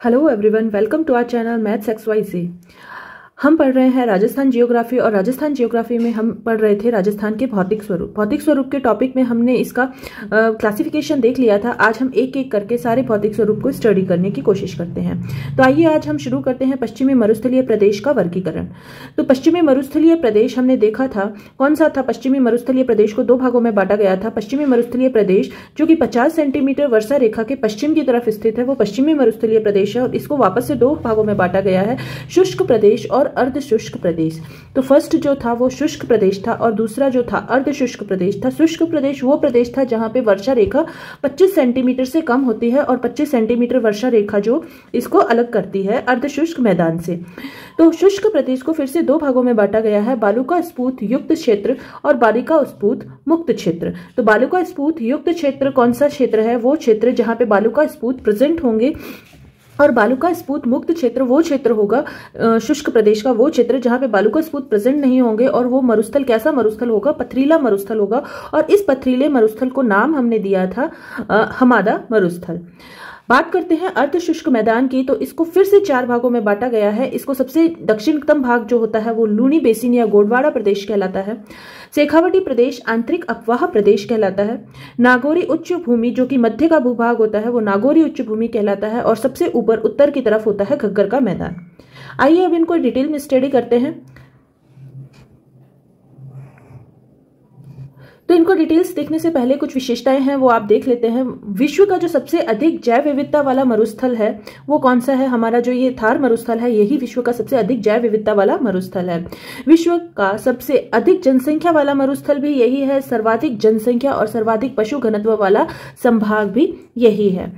Hello everyone, welcome to our channel maths XYZ। हम पढ़ रहे हैं राजस्थान जियोग्राफी और राजस्थान जियोग्राफी में हम पढ़ रहे थे राजस्थान के भौतिक स्वरूप। भौतिक स्वरूप के टॉपिक में हमने इसका क्लासिफिकेशन देख लिया था। आज हम एक एक करके सारे भौतिक स्वरूप को स्टडी करने की कोशिश करते हैं। तो आइए आज हम शुरू करते हैं पश्चिमी मरुस्थलीय प्रदेश का वर्गीकरण। तो पश्चिमी मरुस्थलीय प्रदेश हमने देखा था कौन सा था। पश्चिमी मरुस्थलीय प्रदेश को दो भागों में बांटा गया था। पश्चिमी मरुस्थलीय प्रदेश जो कि 50 सेंटीमीटर वर्षा रेखा के पश्चिम की तरफ स्थित है वो पश्चिमी मरुस्थलीय प्रदेश है और इसको वापस से दो भागों में बांटा गया है, शुष्क प्रदेश और अर्ध शुष्क प्रदेश। तो फर्स्ट जो था वो शुष्क प्रदेश था और दूसरा जो था अर्ध शुष्क प्रदेश था। शुष्क प्रदेश वो प्रदेश था जहां पे वर्षा रेखा 25 सेंटीमीटर से कम होती है और 25 सेंटीमीटर वर्षा रेखा जो इसको अलग करती है अर्ध शुष्क मैदान से। तो शुष्क प्रदेश को फिर से दो भागों में बांटा गया है, बालुका स्फूत युक्त क्षेत्र और बालिका स्फूत मुक्त क्षेत्र। तो बालुका स्फूत युक्त क्षेत्र कौन सा क्षेत्र है? वो क्षेत्र जहां पे बालुका स्फूत प्रेजेंट होंगे और बालुका स्फूत मुक्त क्षेत्र वो क्षेत्र होगा शुष्क प्रदेश का, वो क्षेत्र जहां पे बालुका स्फूत प्रेजेंट नहीं होंगे। और वो मरुस्थल कैसा मरुस्थल होगा? पथरीला मरुस्थल होगा। और इस पथरीले मरुस्थल को नाम हमने दिया था हमादा मरुस्थल। बात करते हैं अर्ध शुष्क मैदान की, तो इसको फिर से चार भागों में बांटा गया है। इसको सबसे दक्षिणतम भाग जो होता है वो लूनी बेसिन या गोडवाड़ा प्रदेश कहलाता है। शेखावटी प्रदेश आंतरिक अपवाह प्रदेश कहलाता है। नागौरी उच्च भूमि जो कि मध्य का भूभाग होता है वो नागौरी उच्च भूमि कहलाता है। और सबसे ऊपर उत्तर की तरफ होता है घग्गर का मैदान। आइए अब इनको डिटेल में स्टडी करते हैं। तो इनको डिटेल्स देखने से पहले कुछ विशेषताएं हैं वो आप देख लेते हैं। विश्व का जो सबसे अधिक जैव विविधता वाला मरुस्थल है वो कौन सा है? हमारा जो ये थार मरुस्थल है यही विश्व का सबसे अधिक जैव विविधता वाला मरुस्थल है। विश्व का सबसे अधिक जनसंख्या वाला मरुस्थल भी यही है। सर्वाधिक जनसंख्या और सर्वाधिक पशु घनत्व वाला संभाग भी यही है।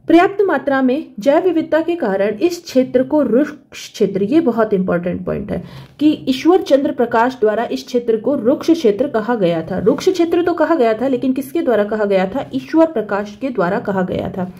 पर्याप्त मात्रा में जैव विविधता के कारण इस क्षेत्र को रुक्ष क्षेत्र, ये बहुत इंपॉर्टेंट पॉइंट है कि ईश्वर चंद्र प्रकाश द्वारा इस क्षेत्र को रुक्ष क्षेत्र कहा गया था। रुक्ष क्षेत्र तो कहा गया था लेकिन किसके द्वारा कहा गया था? ईश्वर प्रकाश के द्वारा कहा गया था।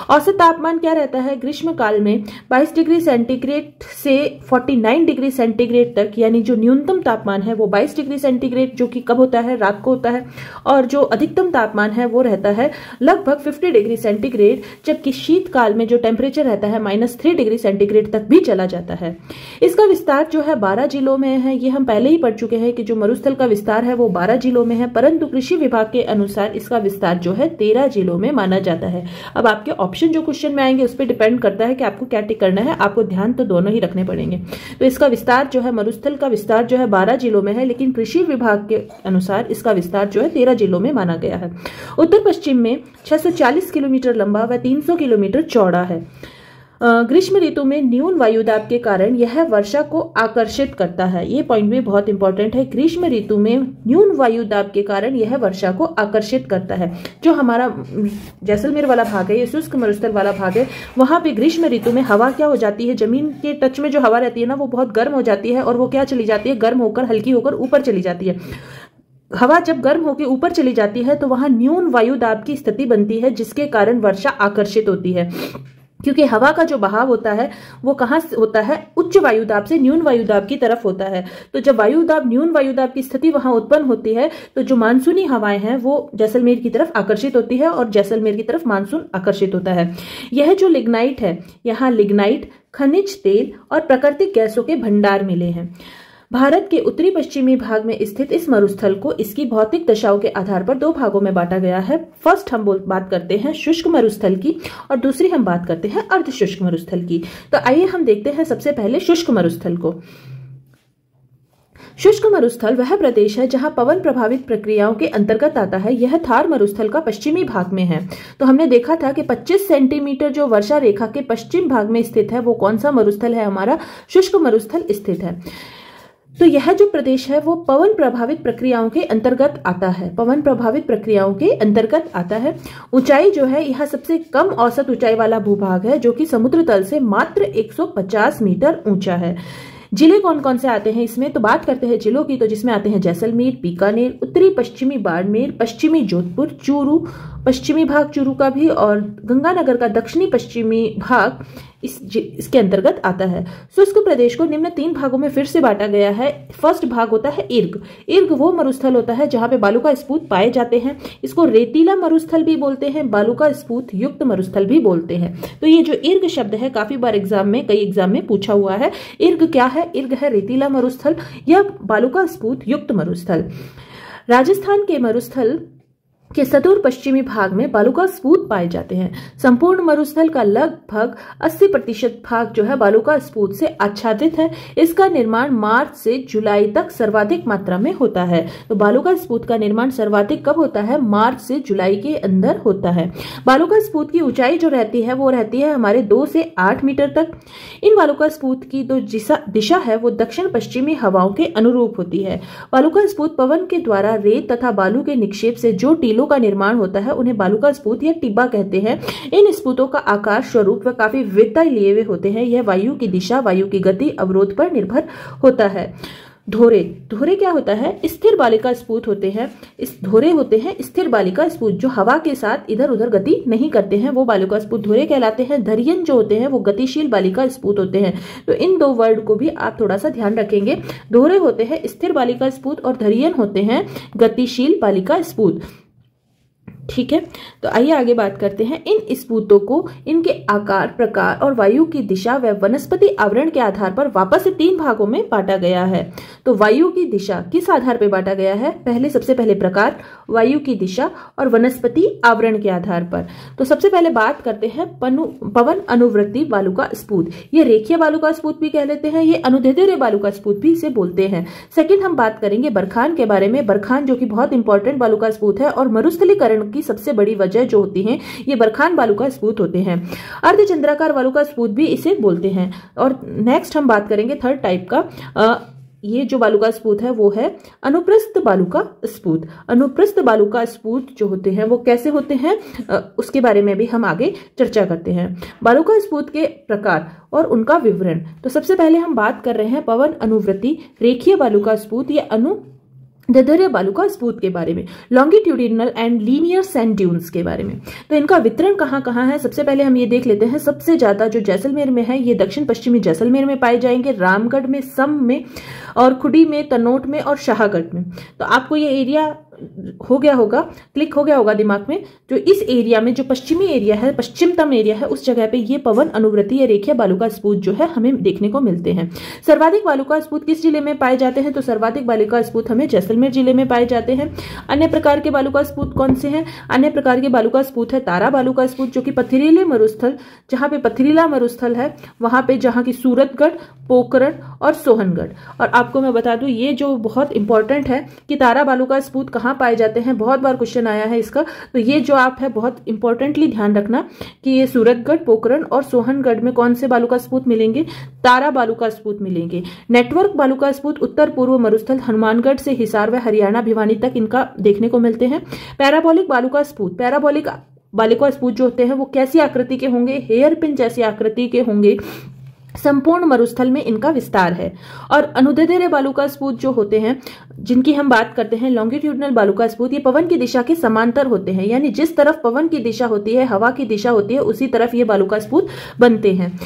औसत तापमान क्या रहता है? ग्रीष्म काल में 22 डिग्री सेंटीग्रेड से 49 डिग्री सेंटीग्रेड तक, यानी जो न्यूनतम तापमान है वो 22 डिग्री सेंटीग्रेड जो कि कब होता है? रात को होता है। और जो अधिकतम तापमान है वो रहता है लगभग 50 डिग्री सेंटीग्रेड, जबकि शीतकाल में जो टेम्परेचर रहता है -3 डिग्री सेंटीग्रेड तक भी चला जाता है। इसका विस्तार जो है 12 जिलों में है। ये हम पहले ही पढ़ चुके हैं कि जो मरुस्थल का विस्तार है वो 12 जिलों में है, परंतु कृषि विभाग के अनुसार इसका विस्तार जो है 13 जिलों में माना जाता है। अब आपके ऑप्शन जो क्वेश्चन में आएंगे उस पर डिपेंड करता है कि आपको क्या टिक करना है। आपको ध्यान तो दोनों ही रखने पड़ेंगे। तो इसका विस्तार जो है, मरुस्थल का विस्तार जो है 12 जिलों में है, लेकिन कृषि विभाग के अनुसार इसका विस्तार जो है 13 जिलों में माना गया है। उत्तर पश्चिम में 640 किलोमीटर लंबा व 300 किलोमीटर चौड़ा है। ग्रीष्म ऋतु में न्यून वायुदाब के कारण यह वर्षा को आकर्षित करता है। ये पॉइंट भी बहुत इंपॉर्टेंट है। ग्रीष्म ऋतु में न्यून वायुदाब के कारण यह वर्षा को आकर्षित करता है। जो हमारा जैसलमेर वाला भाग है, ये शुष्क मरुस्थल वाला भाग है, वहां पे ग्रीष्म ऋतु में हवा क्या हो जाती है? जमीन के टच में जो हवा रहती है ना वो बहुत गर्म हो जाती है और वो क्या चली जाती है? गर्म होकर हल्की होकर ऊपर चली जाती है। हवा जब गर्म होकर ऊपर चली जाती है तो वहां न्यून वायुदाब की स्थिति बनती है, जिसके कारण वर्षा आकर्षित होती है। क्योंकि हवा का जो बहाव होता है वो कहां से होता है? उच्च वायुदाब से न्यून वायुदाब की तरफ होता है। तो जब वायुदाब न्यून वायुदाब की स्थिति वहां उत्पन्न होती है तो जो मानसूनी हवाएं हैं वो जैसलमेर की तरफ आकर्षित होती है और जैसलमेर की तरफ मानसून आकर्षित होता है। यह जो लिग्नाइट है, यहाँ लिग्नाइट, खनिज तेल और प्राकृतिक गैसों के भंडार मिले हैं। भारत के उत्तरी पश्चिमी भाग में स्थित इस मरुस्थल को इसकी भौतिक दशाओं के आधार पर दो भागों में बांटा गया है। फर्स्ट हम बात करते हैं शुष्क मरुस्थल की और दूसरी हम बात करते हैं अर्ध शुष्क मरुस्थल की। तो आइए हम देखते हैं सबसे पहले शुष्क मरुस्थल को। शुष्क मरुस्थल वह प्रदेश है जहां पवन प्रभावित प्रक्रियाओं के अंतर्गत आता है। यह थार मरुस्थल का पश्चिमी भाग में है। तो हमने देखा था कि 25 सेंटीमीटर जो वर्षा रेखा के पश्चिम भाग में स्थित है वो कौन सा मरुस्थल है? हमारा शुष्क मरुस्थल स्थित है। तो यह जो प्रदेश है वो पवन प्रभावित प्रक्रियाओं के अंतर्गत आता है। पवन प्रभावित प्रक्रियाओं के अंतर्गत आता है। ऊंचाई जो है यह सबसे कम औसत ऊंचाई वाला भूभाग है जो कि समुद्र तल से मात्र 150 मीटर ऊंचा है। जिले कौन कौन से आते हैं इसमें? तो बात करते हैं जिलों की, तो जिसमें आते हैं जैसलमेर, बीकानेर, उत्तरी पश्चिमी बाड़मेर, पश्चिमी जोधपुर, चूरू, पश्चिमी भाग चूरू का भी और गंगानगर का दक्षिणी पश्चिमी भाग इसके अंतर्गत आता है। शुष्क प्रदेश को निम्न 3 भागों में फिर से बांटा गया है। फर्स्ट भाग होता है इर्ग। इर्ग वो मरुस्थल होता है जहां पे बालू का स्फूत पाए जाते हैं। इसको रेतीला मरुस्थल भी बोलते हैं, बालू का स्फूत युक्त मरुस्थल भी बोलते हैं। तो ये जो इर्ग शब्द है काफी बार कई एग्जाम में पूछा हुआ है। इर्ग क्या है? इर्ग है रेतीला मरुस्थल या बालू का स्फूत युक्त मरुस्थल। राजस्थान के मरुस्थल के सदूर पश्चिमी भाग में बालू का स्फूत पाए जाते हैं। संपूर्ण मरुस्थल का लगभग 80% भाग जो है बालू का स्फूत से आच्छादित है। इसका निर्माण मार्च से जुलाई तक सर्वाधिक मात्रा में होता है। तो बालू का स्फूत का निर्माण सर्वाधिक कब होता है? मार्च से जुलाई के अंदर होता है। बालू का स्फूत की ऊंचाई जो रहती है वो रहती है हमारे 2 से 8 मीटर तक। इन बालू का स्फूत की जो दिशा है वो दक्षिण पश्चिमी हवाओं के अनुरूप होती है। बालू का स्फूत पवन के द्वारा रेत तथा बालू के निक्षेप से जो टीलों का निर्माण होता है उन्हें बालू का स्फूत या टिब्बा कहते हैं। इन स्फूतों का आकार, स्वरूप व काफी विविधता लिए हुए होते हैं। यह वायु की दिशा, वायु की गति, अवरोध पर निर्भर होता है। धोरे क्या होता है? स्थिर बालिका स्फूत होते हैं। धोरे होते हैं स्थिर बालिका स्फूत जो हवा के साथ इधर उधर गति नहीं करते हैं, वो बालिका स्फूत धोरे कहलाते हैं। धरियन जो होते हैं वो गतिशील बालिका स्फूत होते हैं। तो इन 2 वर्ड को भी आप थोड़ा सा ध्यान रखेंगे। धोरे होते हैं स्थिर बालिका स्फूत और धरियन होते हैं गतिशील बालिका स्फूत। ठीक है, तो आइए आगे बात करते हैं। इन स्फूतों को इनके आकार, प्रकार और वायु की दिशा व वनस्पति आवरण के आधार पर वापस से 3 भागों में बांटा गया है। तो वायु की दिशा किस आधार पर बांटा गया है? सबसे पहले प्रकार, वायु की दिशा और वनस्पति आवरण के आधार पर। तो सबसे पहले बात करते हैं पवन अनुवृत्ति बालू का स्फूत। ये रेखीय बालू का स्फूत भी कह लेते हैं, ये अनुदैर्ध्य बालू का स्फूत भी इसे बोलते हैं। सेकंड हम बात करेंगे बरखान के बारे में। बरखान जो कि बहुत इंपॉर्टेंट बालू का स्फूत है और मरुस्थलीकरण की सबसे बड़ी वजह जो होती है ये बरखान बालू का स्फूत होते हैं। अर्धचंद्राकार बालू का स्फूत भी इसे बोलते हैं। और नेक्स्ट हम बात करेंगे थर्ड टाइप का। ये जो बालू का स्फूत है वो है अनुप्रस्थ बालू का स्फूत। अनुप्रस्थ बालू का स्फूत जो होते हैं वो कैसे होते हैं उसके बारे में भी हम आगे चर्चा करते हैं। बालू का स्फूत के प्रकार और उनका विवरण। तो सबसे पहले हम बात कर रहे हैं पवन अनुवृत्ति रेखीय बालू का स्फूत या अनुदैर्ध्य बालू का स्फूत के बारे में। Longitudinal and linear sand dunes के बारे में। तो इनका वितरण कहाँ कहाँ है? सबसे पहले हम ये देख लेते हैं। सबसे ज्यादा जो जैसलमेर में है ये दक्षिण पश्चिमी जैसलमेर में पाए जाएंगे, रामगढ़ में, सम में और खुडी में, तनोट में और शाहगढ़ में। तो आपको ये एरिया हो गया होगा, क्लिक हो गया होगा दिमाग में। जो इस एरिया में जो पश्चिमी एरिया है, पश्चिमतम एरिया है, उस जगह पे ये पवन अनुवृत्ति या रेखीय बालू का स्फूत जो है हमें देखने को मिलते हैं। सर्वाधिक बालू का स्फूत किस जिले में पाए जाते हैं? तो सर्वाधिक बालू का स्फूत हमें जैसलमेर जिले में पाए जाते हैं। अन्य प्रकार के बालू का स्फूत कौन से हैं? अन्य प्रकार के बालू का स्फूत है तारा बालू का स्फूत जो कि पथरीले मरुस्थल, जहां पे पथरीला मरुस्थल है वहां पे, जहां की सूरतगढ़, पोखरण और सोहनगढ़। और आपको मैं बता दूं ये जो बहुत इंपॉर्टेंट है कि तारा बालू का स्फूत कहाँ पाए जाते हैं, बहुत बार क्वेश्चन आया है इसका। तो ये जो आप है बहुत इंपॉर्टेंटली ध्यान रखना कि ये सूरतगढ़, पोखरण और सोहनगढ़ में कौन से बालू का स्फूत मिलेंगे? तारा बालू का स्फूत मिलेंगे। नेटवर्क बालू का स्फूत उत्तर पूर्व मरुस्थल हनुमानगढ़ से हिसार व हरियाणा भिवानी तक इनका देखने को मिलते हैं। पैराबोलिक बालू का स्फूत। पैराबोलिक बालू का स्फूत जो होते हैं वो कैसी आकृति के होंगे? हेयर पिन जैसी आकृति के होंगे। संपूर्ण मरुस्थल में इनका विस्तार है। और अनुदैर्ध्य बालू का स्फूत जो होते हैं जिनकी हम बात करते हैं, लॉन्गिट्यूडिनल बालू का स्फूत, ये पवन की दिशा के समांतर होते हैं। यानी जिस तरफ पवन की दिशा होती है, हवा की दिशा होती है, उसी तरफ ये बालू का स्फूत बनते हैं।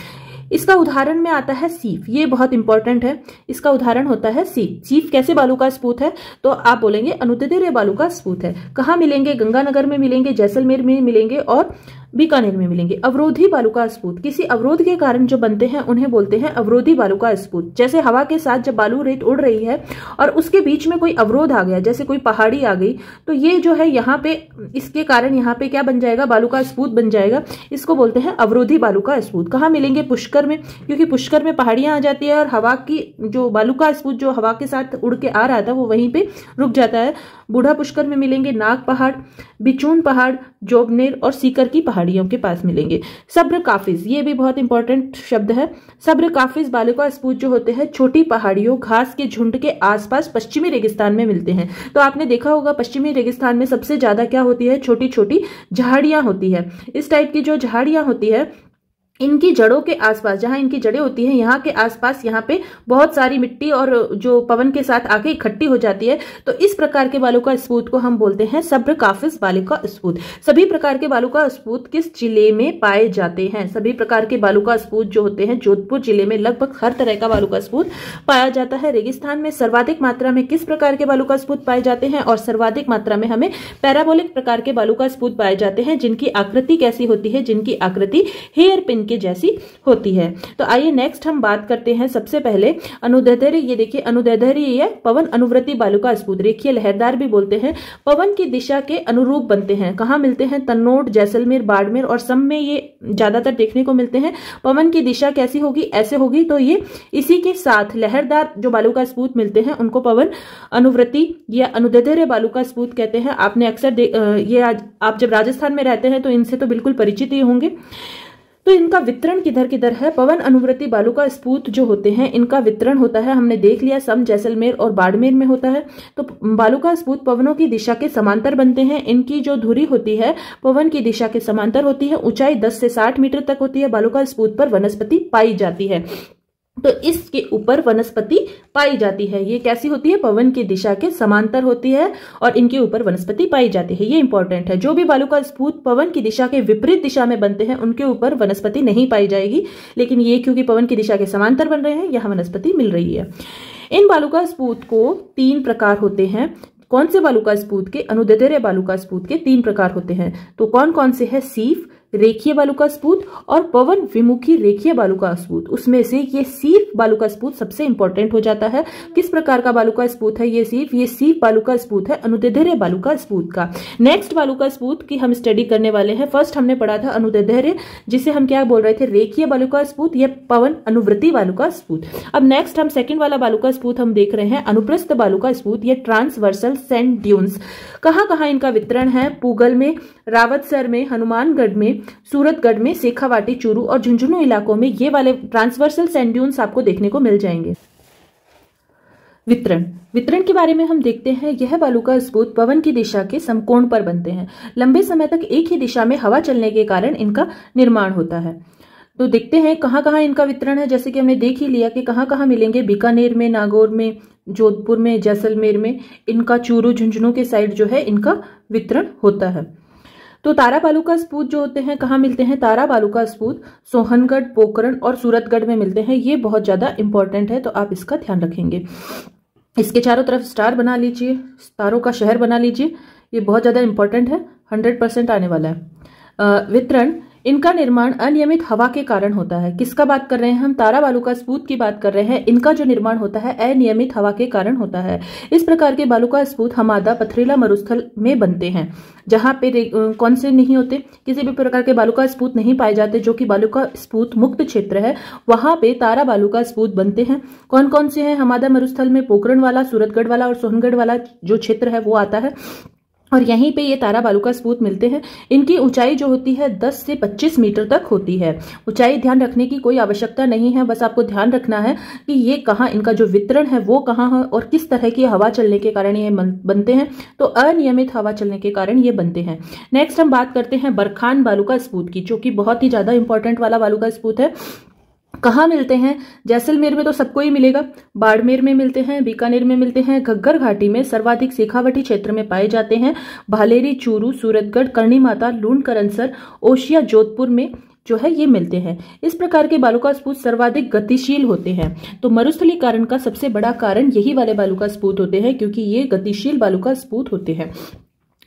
इसका उदाहरण में आता है सीफ। ये बहुत इंपॉर्टेंट है। इसका उदाहरण होता है सीफ। सीफ कैसे बालू का स्फूत है? तो आप बोलेंगे अनुदैर्ध्य बालू का स्फूत है। कहाँ मिलेंगे? गंगानगर में मिलेंगे, जैसलमेर में मिलेंगे और बीकानेर में मिलेंगे। अवरोधी बालू का स्फूत, किसी अवरोध के कारण जो बनते हैं उन्हें बोलते हैं अवरोधी बालू का स्फूत। जैसे हवा के साथ जब बालू रेत उड़ रही है और उसके बीच में कोई अवरोध आ गया, जैसे कोई पहाड़ी आ गई, तो ये जो है यहाँ पे इसके कारण यहाँ पे क्या बन जाएगा? बालू का स्फूत बन जाएगा। इसको बोलते हैं अवरोधी बालू का स्फूत। कहाँ मिलेंगे? पुष्कर में, क्योंकि पुष्कर में पहाड़ियां आ जाती है और हवा की जो बालू का स्फूत जो हवा के साथ उड़ के आ रहा था वो वहीं पे रुक जाता है। बूढ़ा पुष्कर में मिलेंगे नाग पहाड़, बिचून पहाड़, जोबनेर और सीकर की पहाड़ियों के पास मिलेंगे। सब्र काफिज, ये भी बहुत इंपॉर्टेंट शब्द है। सब्र काफिज बालू का स्फूत जो होते हैं छोटी पहाड़ियों, घास के झुंड के आसपास पश्चिमी रेगिस्तान में मिलते हैं। तो आपने देखा होगा पश्चिमी रेगिस्तान में सबसे ज्यादा क्या होती है? छोटी छोटी झाड़ियां होती है। इस टाइप की जो झाड़ियां होती है इनकी जड़ों के आसपास, जहां इनकी जड़ें होती हैं, यहाँ के आसपास यहाँ पे बहुत सारी मिट्टी और जो पवन के साथ आके इकट्ठी हो जाती है। तो इस प्रकार के बालू का स्पूत को हम बोलते हैं सब्रकाफिस बालू का स्पूत। सभी प्रकार के बालू का स्पूत किस जिले में पाए जाते हैं? सभी प्रकार के बालू का स्पूत जो होते हैं जोधपुर जिले में लगभग हर तरह का बालू का स्पूत पाया जाता है। रेगिस्तान में सर्वाधिक मात्रा में किस प्रकार के बालू का स्पूत पाए जाते हैं? और सर्वाधिक मात्रा में हमें पैराबोलिक प्रकार के बालू का स्पूत पाए जाते हैं, जिनकी आकृति कैसी होती है? जिनकी आकृति हेयर पिन के जैसी होती है। तो आइए नेक्स्ट हम बात करते हैं सबसे पहले अनुदैर्ध्य। ये देखिए अनुदैर्ध्य, ये पवन अनुवृत्ति बालू का स्पूत, रेखीय लहरदार भी बोलते हैं, पवन की दिशा के अनुरूप बनते हैं। कहाँ मिलते हैं? तन्नोट, जैसलमेर, बाड़मेर और सम में ये ज्यादातर देखने को मिलते हैं। पवन की दिशा कैसी होगी? ऐसे होगी। तो ये इसी के साथ लहरदार जो बालू का स्पूत मिलते हैं उनको पवन अनुवृत्ति या अनुदैर्ध्य बालू का स्पूत कहते हैं। आपने अक्सर ये आप जब राजस्थान में रहते हैं तो इनसे तो बिल्कुल परिचित ही होंगे। तो इनका वितरण किधर किधर है? पवन अनुवृत्ति बालू का स्पूत जो होते हैं इनका वितरण होता है, हमने देख लिया, सम, जैसलमेर और बाड़मेर में होता है। तो बालू का स्पूत पवनों की दिशा के समांतर बनते हैं। इनकी जो धुरी होती है पवन की दिशा के समांतर होती है। ऊंचाई 10 से 60 मीटर तक होती है। बालू का स्पूत पर वनस्पति पाई जाती है। तो इसके ऊपर वनस्पति पाई जाती है। ये कैसी होती है? पवन की दिशा के समांतर होती है और इनके ऊपर वनस्पति पाई जाती है। ये इंपॉर्टेंट है। जो भी बालू का स्पूत पवन की दिशा के विपरीत दिशा में बनते हैं उनके ऊपर वनस्पति नहीं पाई जाएगी, लेकिन ये क्योंकि पवन की दिशा के समांतर बन रहे हैं यहाँ वनस्पति मिल रही है। इन बालू का स्पूत को 3 प्रकार होते हैं। कौन से बालू का स्पूत के? अनुदैर्ध्य बालू का स्पूत के 3 प्रकार होते हैं। तो कौन कौन से है? सीफ, रेखीय बालू का स्पूत और पवन विमुखी रेखीय बालू का स्पूत। उसमें से ये सीफ बालू का स्पूत सबसे इंपॉर्टेंट हो जाता है। किस प्रकार का बालू का स्पूत है ये सीफ बालू का स्पूत है अनुदैर्ध्य बालू का स्पूत का। नेक्स्ट बालू का स्पूत की हम स्टडी करने वाले हैं। फर्स्ट हमने पढ़ा था अनुदैर्ध्य, जिसे हम क्या बोल रहे थे? रेखीय बालू का स्पूत या पवन अनुवृत्ति बालू का स्पूत। अब नेक्स्ट हम सेकंड वाला बालू का स्पूत हम देख रहे हैं अनुप्रस्थ बालू का स्पूत या ट्रांसवर्सल सैंड ड्यून्स। कहाँ इनका वितरण है? पूगल में, रावतसर में, हनुमानगढ़ में, सूरतगढ़ में, शेखावाटी, चूरू और झुंझुनू इलाकों में ये वाले ट्रांसवर्सल सैंड ड्यून्स आपको देखने को मिल जाएंगे। वितरण के बारे में हम देखते हैं। यह बालू का स्पूत पवन की दिशा के समकोण पर बनते हैं। लंबे समय तक एक ही दिशा में हवा चलने के कारण इनका निर्माण होता है। तो देखते हैं कहाँ इनका वितरण है। जैसे कि हमने देख ही लिया कि कहाँ मिलेंगे, बीकानेर में, नागौर में, जोधपुर में, जैसलमेर में। इनका चूरू, झुंझुनू के साइड जो है इनका वितरण होता है। तो तारा बालू का स्पूत जो होते हैं कहाँ मिलते हैं? तारा बालू का स्पूत सोहनगढ़, पोखरण और सूरतगढ़ में मिलते हैं। ये बहुत ज्यादा इंपॉर्टेंट है, तो आप इसका ध्यान रखेंगे। इसके चारों तरफ स्टार बना लीजिए, तारों का शहर बना लीजिए। ये बहुत ज्यादा इंपॉर्टेंट है, 100% आने वाला है। वितरण, इनका निर्माण अनियमित हवा के कारण होता है। किसका बात कर रहे हैं हम? तारा बालू का स्पूत की बात कर रहे हैं। इनका जो निर्माण होता है अनियमित हवा के कारण होता है। इस प्रकार के बालू का स्पूत हमादा पथरीला मरुस्थल में बनते हैं, जहां पे कौन से नहीं होते? किसी भी प्रकार के बालू का स्पूत नहीं पाए जाते। जो कि बालू का स्पूत मुक्त क्षेत्र है वहां पे तारा बालू का स्पूत बनते हैं। कौन कौन से हैं? हमादा मरुस्थल में पोखरण वाला, सूरतगढ़ वाला और सोहनगढ़ वाला जो क्षेत्र है वो आता है और यहीं पे ये तारा बालू का स्पूत मिलते हैं। इनकी ऊंचाई जो होती है 10 से 25 मीटर तक होती है। ऊंचाई ध्यान रखने की कोई आवश्यकता नहीं है, बस आपको ध्यान रखना है कि ये कहाँ, इनका जो वितरण है वो कहाँ है और किस तरह की हवा चलने के कारण ये बनते हैं। तो अनियमित हवा चलने के कारण ये बनते हैं। नेक्स्ट हम बात करते हैं बरखान बालू का स्पूत की, जो कि बहुत ही ज्यादा इंपॉर्टेंट वाला बालू का स्पूत है। कहाँ मिलते हैं? जैसलमेर में तो सबको ही मिलेगा, बाड़मेर में मिलते हैं, बीकानेर में मिलते हैं, घग्गर घाटी में सर्वाधिक शेखावाटी क्षेत्र में पाए जाते हैं, भालेरी, चूरू, सूरतगढ़, करणी माता, लूण करनसर, ओशिया, जोधपुर में जो है ये मिलते हैं। इस प्रकार के बालू का स्पूत सर्वाधिक गतिशील होते हैं। तो मरुस्थलीकरण का सबसे बड़ा कारण यही वाले बालू का स्पूत होते हैं, क्योंकि ये गतिशील बालू का स्पूत होते हैं।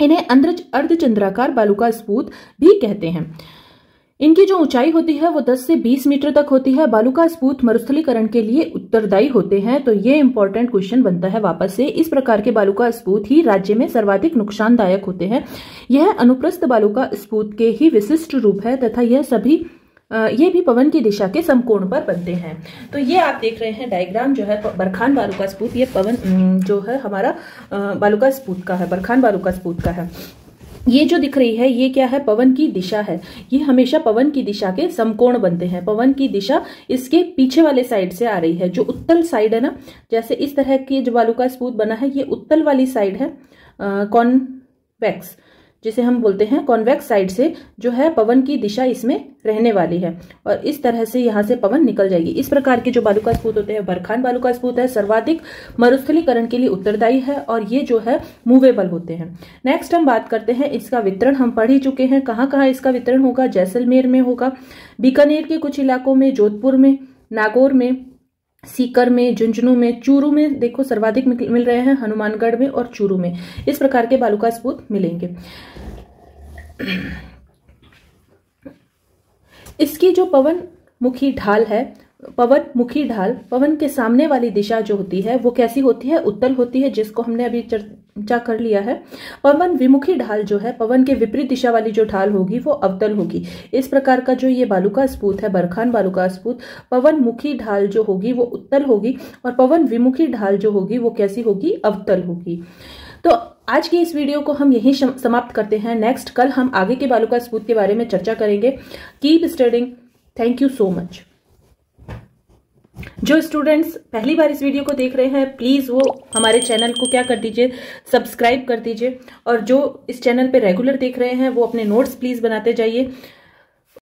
इन्हें अर्धचंद्राकार बालू का स्पूत भी कहते हैं। इनकी जो ऊंचाई होती है वो 10 से 20 मीटर तक होती है। बालू का स्पूत मरुस्थलीकरण के लिए उत्तरदायी होते हैं। तो ये इंपॉर्टेंट क्वेश्चन बनता है वापस से। इस प्रकार के बालू का स्पूत ही राज्य में सर्वाधिक नुकसानदायक होते हैं। यह अनुप्रस्थ बालू का स्पूत के ही विशिष्ट रूप है तथा ये भी पवन की दिशा के समकोण पर बनते हैं। तो ये आप देख रहे हैं डायग्राम जो है बरखान बालू का स्पूत, ये पवन जो है हमारा बालू का स्पूत का है, बरखान बालू का स्पूत का है। ये जो दिख रही है ये क्या है? पवन की दिशा है। ये हमेशा पवन की दिशा के समकोण बनते हैं। पवन की दिशा इसके पीछे वाले साइड से आ रही है, जो उत्तल साइड है ना, जैसे इस तरह की जो बालू का स्पूत बना है ये उत्तल वाली साइड है, कॉन्वेक्स, जिसे हम बोलते हैं कॉन्वेक्स साइड से जो है पवन की दिशा इसमें रहने वाली है और इस तरह से यहाँ से पवन निकल जाएगी। इस प्रकार के जो बालुका स्फूत होते हैं, बरखान बालुका स्फूत है, सर्वाधिक मरुस्थलीकरण के लिए उत्तरदायी है और ये जो है मूवेबल होते हैं। नेक्स्ट हम बात करते हैं इसका वितरण। हम पढ़ ही चुके हैं कहाँ कहाँ इसका वितरण होगा। जैसलमेर में होगा, बीकानेर के कुछ इलाकों में, जोधपुर में, नागौर में, सीकर में, झुंझुनू में, चूरू में देखो सर्वाधिक मिल रहे हैं, हनुमानगढ़ में और चूरू में इस प्रकार के बालुका स्फूत मिलेंगे। इसकी जो पवन मुखी ढाल है, पवन मुखी ढाल, पवन के सामने वाली दिशा जो होती है वो कैसी होती है? उत्तल होती है, जिसको हमने अभी चर्चा कर लिया है। पवन विमुखी ढाल जो है, पवन के विपरीत दिशा वाली जो ढाल होगी वो अवतल होगी। इस प्रकार का जो ये बालुका स्फूत है, बरखान बालुका स्फूत, पवन मुखी ढाल जो होगी वो उत्तल होगी और पवन विमुखी ढाल जो होगी वो कैसी होगी? अवतल होगी। तो आज की इस वीडियो को हम यहीं समाप्त करते हैं। नेक्स्ट कल हम आगे के बालुका स्फूत के बारे में चर्चा करेंगे। Keep studying. Thank you so much. जो स्टूडेंट्स पहली बार इस वीडियो को देख रहे हैं, प्लीज वो हमारे चैनल को क्या कर दीजिए, सब्सक्राइब कर दीजिए और जो इस चैनल पे रेगुलर देख रहे हैं वो अपने नोट्स प्लीज बनाते जाइए।